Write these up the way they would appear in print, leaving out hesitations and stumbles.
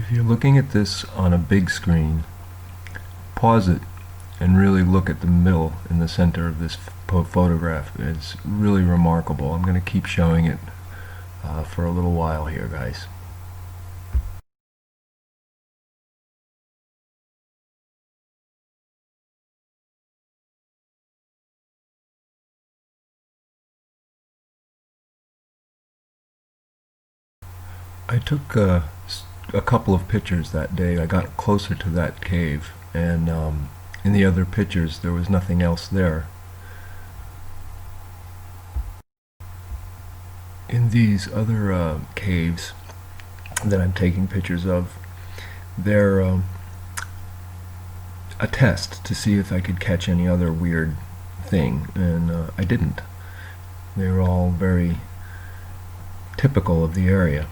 If you're looking at this on a big screen, pause it and really look at the middle in the center of this photograph. It's really remarkable. I'm going to keep showing it for a little while here, guys. I took a couple of pictures that day. I got closer to that cave, and in the other pictures there was nothing else there. In these other caves that I'm taking pictures of, they're a test to see if I could catch any other weird thing, and I didn't. They were all very typical of the area.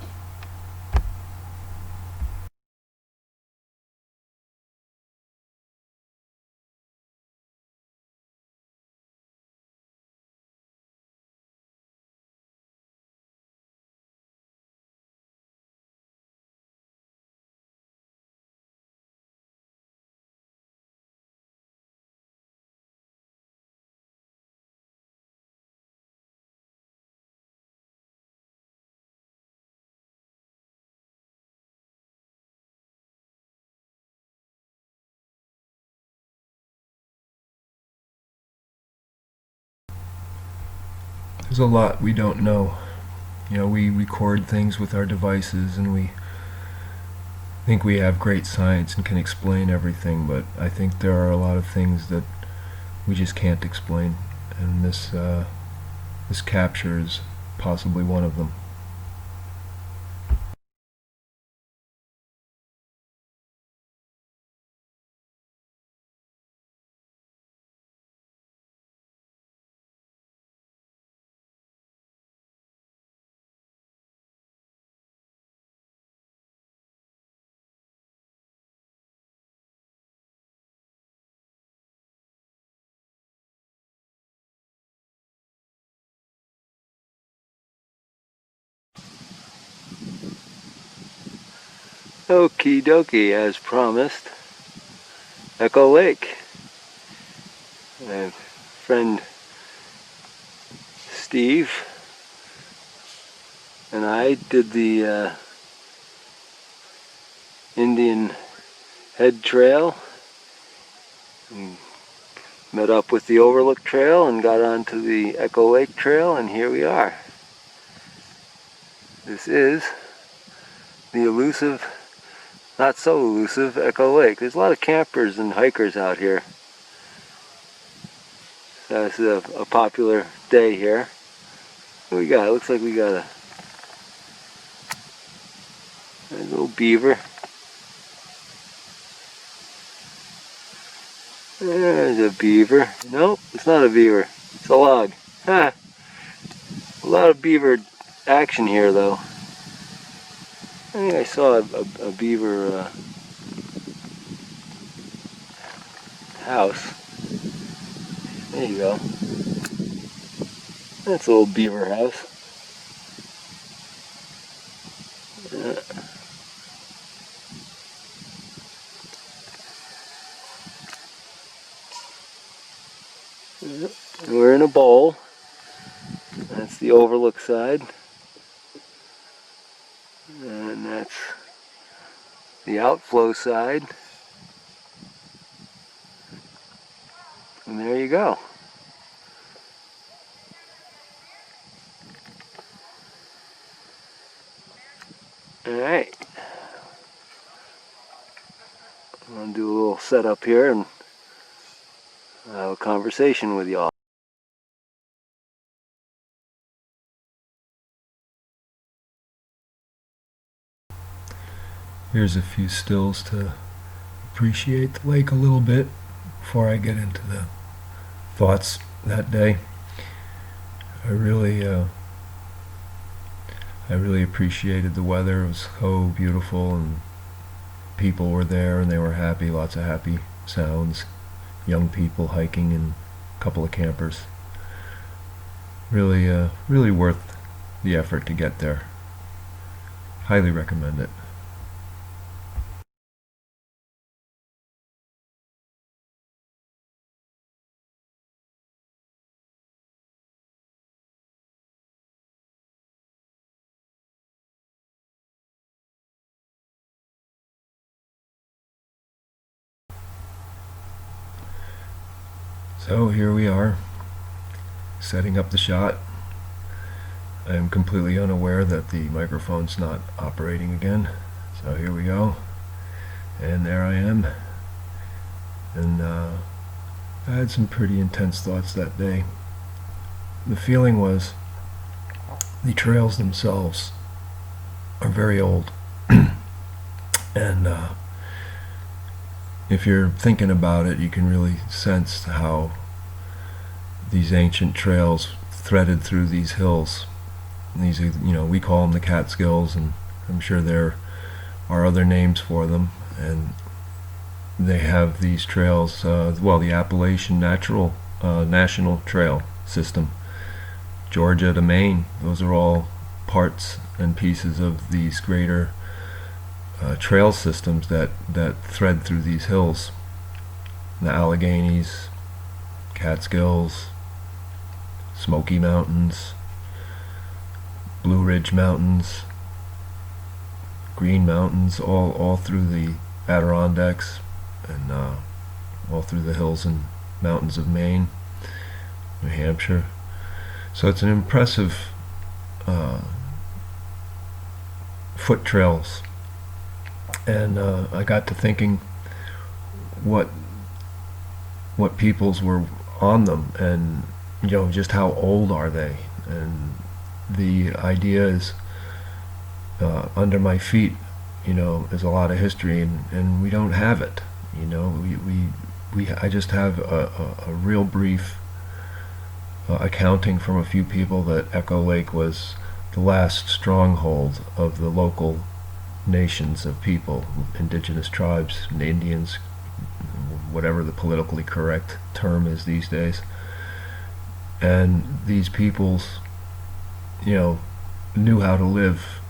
There's a lot we don't know. You know, we record things with our devices and we think we have great science and can explain everything, but I think there are a lot of things that we just can't explain, and this captures possibly one of them. Okie dokie, as promised. Echo Lake. My friend Steve and I did the Indian Head Trail. We met up with the Overlook Trail and got onto the Echo Lake Trail, and here we are. This is the elusive, not so elusive, Echo Lake. There's a lot of campers and hikers out here. So this is a popular day here. What we got? It looks like we got a little beaver. There's a beaver. Nope, it's not a beaver. It's a log. Ha! A lot of beaver action here, though. I think I saw a beaver house. There you go. That's a little beaver house. We're in a bowl. That's the overlook side. And that's the outflow side. And there you go. Alright. I'm going to do a little setup here and have a conversation with y'all. Here's a few stills to appreciate the lake a little bit before I get into the thoughts that day. I really appreciated the weather. It was so beautiful, and people were there and they were happy. Lots of happy sounds. Young people hiking and a couple of campers. Really worth the effort to get there. Highly recommend it. So here we are, setting up the shot. I am completely unaware that the microphone's not operating again. So here we go. And there I am. And I had some pretty intense thoughts that day. The feeling was the trails themselves are very old. And if you're thinking about it, you can really sense how these ancient trails threaded through these hills. And these, we call them the Catskills, and I'm sure there are other names for them. And they have these trails, the Appalachian National Trail System, Georgia to Maine. Those are all parts and pieces of these greater trail systems that thread through these hills. The Alleghenies, Catskills, Smoky Mountains, Blue Ridge Mountains, Green Mountains, all through the Adirondacks, and all through the hills and mountains of Maine, New Hampshire. So it's an impressive foot trails. And I got to thinking what peoples were on them, and just how old are they. And the idea is under my feet is a lot of history, and we don't have it. I just have a real brief accounting from a few people that Echo Lake was the last stronghold of the local nations of people, indigenous tribes, and Indians, whatever the politically correct term is these days. And these peoples, knew how to live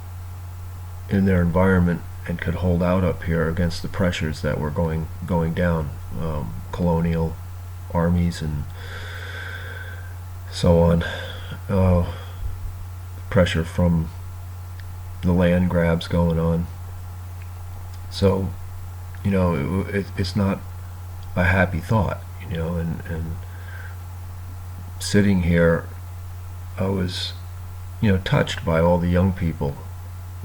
in their environment and could hold out up here against the pressures that were going down, colonial armies and so on, pressure from the land grabs going on. So it's not a happy thought, and sitting here I was touched by all the young people,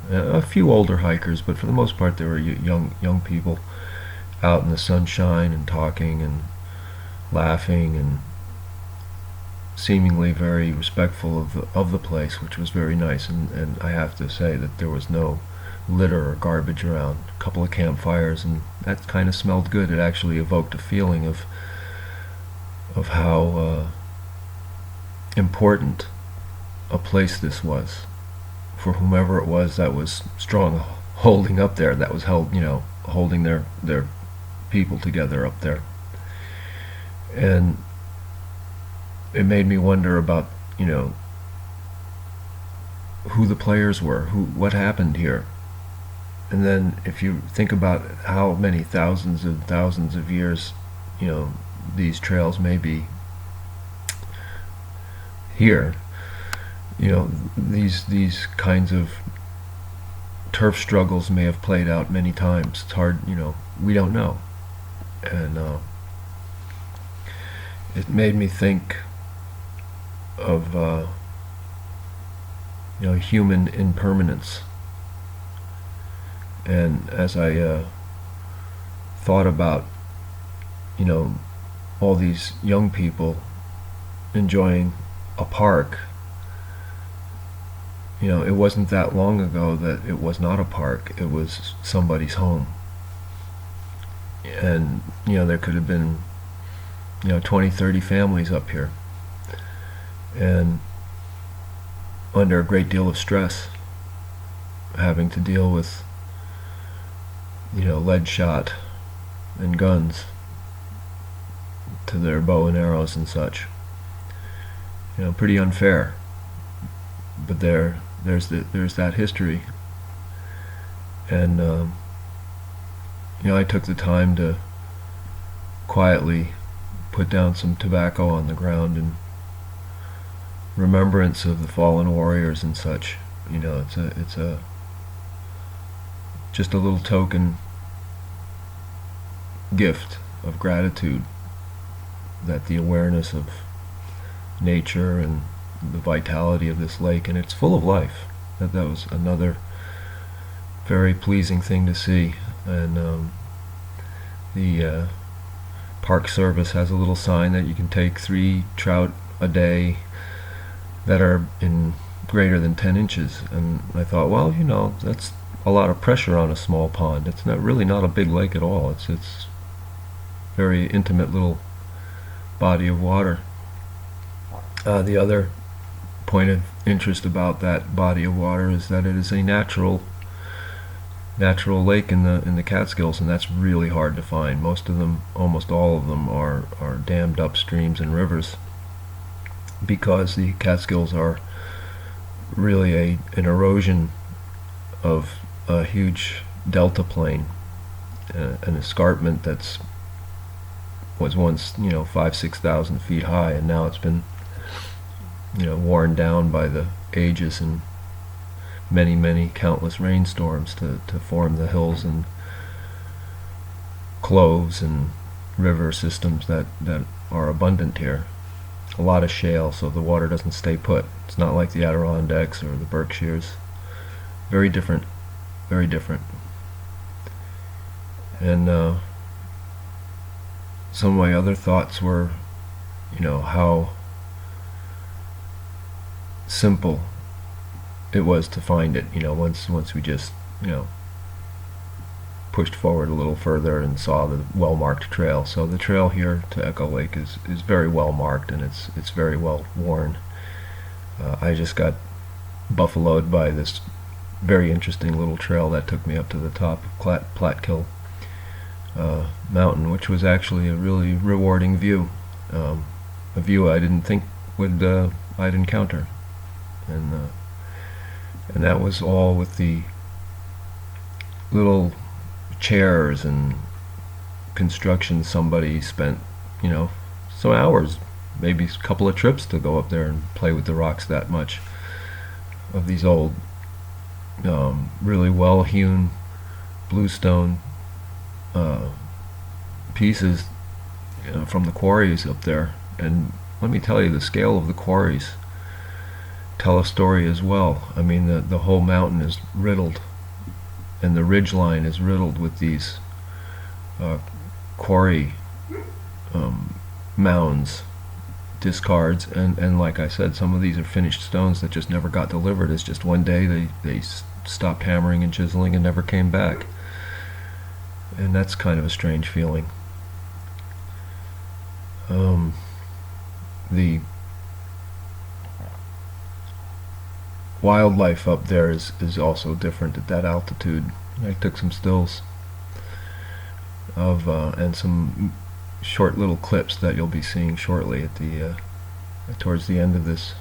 a few older hikers, but for the most part they were young people out in the sunshine and talking and laughing and seemingly very respectful of the place, which was very nice. And I have to say that there was no litter or garbage around. A couple of campfires, and that kind of smelled good. It actually evoked a feeling of how important a place this was for whomever it was that was strong holding up there, that was holding their people together up there. And it made me wonder about who the players were, what happened here. And then if you think about how many thousands and thousands of years these trails may be here, these kinds of turf struggles may have played out many times. It's hard, we don't know. And it made me think of human impermanence. And as I thought about all these young people enjoying a park, it wasn't that long ago that it was not a park, it was somebody's home. And there could have been 20, 30 families up here, and under a great deal of stress, having to deal with lead shot and guns to their bow and arrows and such. Pretty unfair. But there's that history. And I took the time to quietly put down some tobacco on the ground in remembrance of the fallen warriors and such. It's just a little token gift of gratitude that the awareness of nature and the vitality of this lake, and it's full of life. That was another very pleasing thing to see. And the Park Service has a little sign that you can take 3 trout a day that are in greater than 10 inches. And I thought, well, that's a lot of pressure on a small pond. It's really not a big lake at all. It's very intimate little body of water. The other point of interest about that body of water is that it is a natural lake in the Catskills, and that's really hard to find. Most of them, almost all of them, are dammed up streams and rivers, because the Catskills are really an erosion of a huge delta plain, an escarpment was once 5,000-6,000 feet high, and now it's been worn down by the ages and many countless rainstorms to form the hills and cloves and river systems that are abundant here. A lot of shale, so the water doesn't stay put. It's not like the Adirondacks or the Berkshires. Very different, very different. And some of my other thoughts were, how simple it was to find it. Once we just pushed forward a little further and saw the well-marked trail. So the trail here to Echo Lake is very well marked, and it's very well worn. I just got buffaloed by this very interesting little trail that took me up to the top of Platkill Mountain, which was actually a really rewarding view, a view I didn't think I'd encounter, and that was all with the little chairs and construction. Somebody spent some hours, maybe a couple of trips, to go up there and play with the rocks that much, of these old really well hewn bluestone pieces from the quarries up there. And let me tell you, the scale of the quarries tell a story as well. I mean, the whole mountain is riddled, and the ridge line is riddled with these quarry mounds, discards, and like I said, some of these are finished stones that just never got delivered. It's just one day they stopped hammering and chiseling and never came back. And that's kind of a strange feeling. The wildlife up there is also different at that altitude. I took some stills of and some short little clips that you'll be seeing shortly at the towards the end of this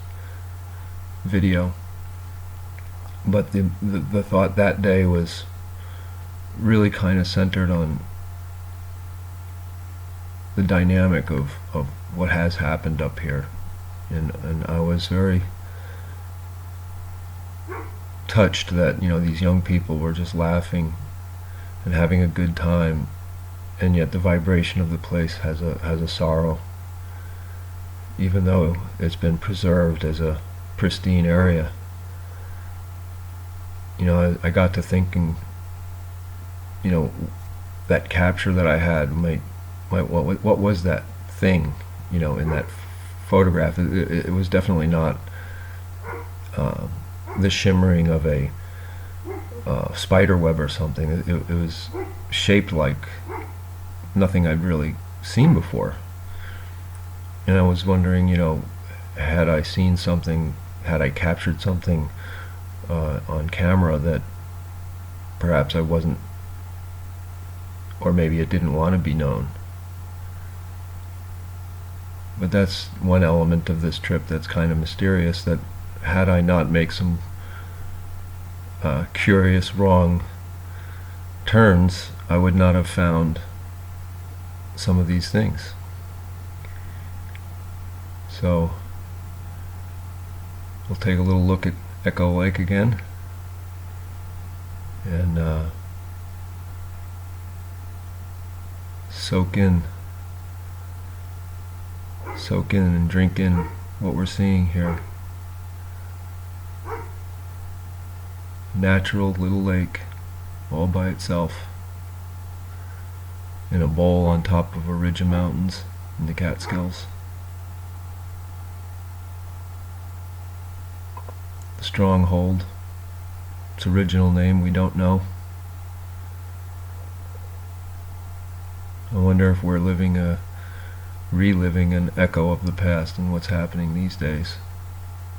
video. But the thought that day was really kind of centered on the dynamic of what has happened up here, and I was very touched that these young people were just laughing and having a good time, and yet the vibration of the place has a sorrow, even though it's been preserved as a pristine area. I got to thinking, that capture that I had what was that thing, in that photograph? It was definitely not the shimmering of a spider web or something. It was shaped like nothing I'd really seen before. And I was wondering, had I seen something, had I captured something on camera that perhaps I wasn't, or maybe it didn't want to be known. But that's one element of this trip that's kind of mysterious, that had I not make some curious wrong turns, I would not have found some of these things. So we'll take a little look at Echo Lake again, and soak in soak in and drink in what we're seeing here. Natural little lake, all by itself, in a bowl on top of a ridge of mountains in the Catskills. The Stronghold, its original name we don't know. I wonder if we're reliving an echo of the past and what's happening these days.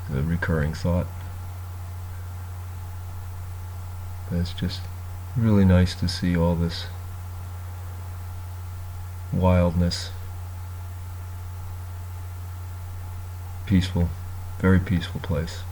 The recurring thought. But it's just really nice to see all this wildness. Peaceful, very peaceful place.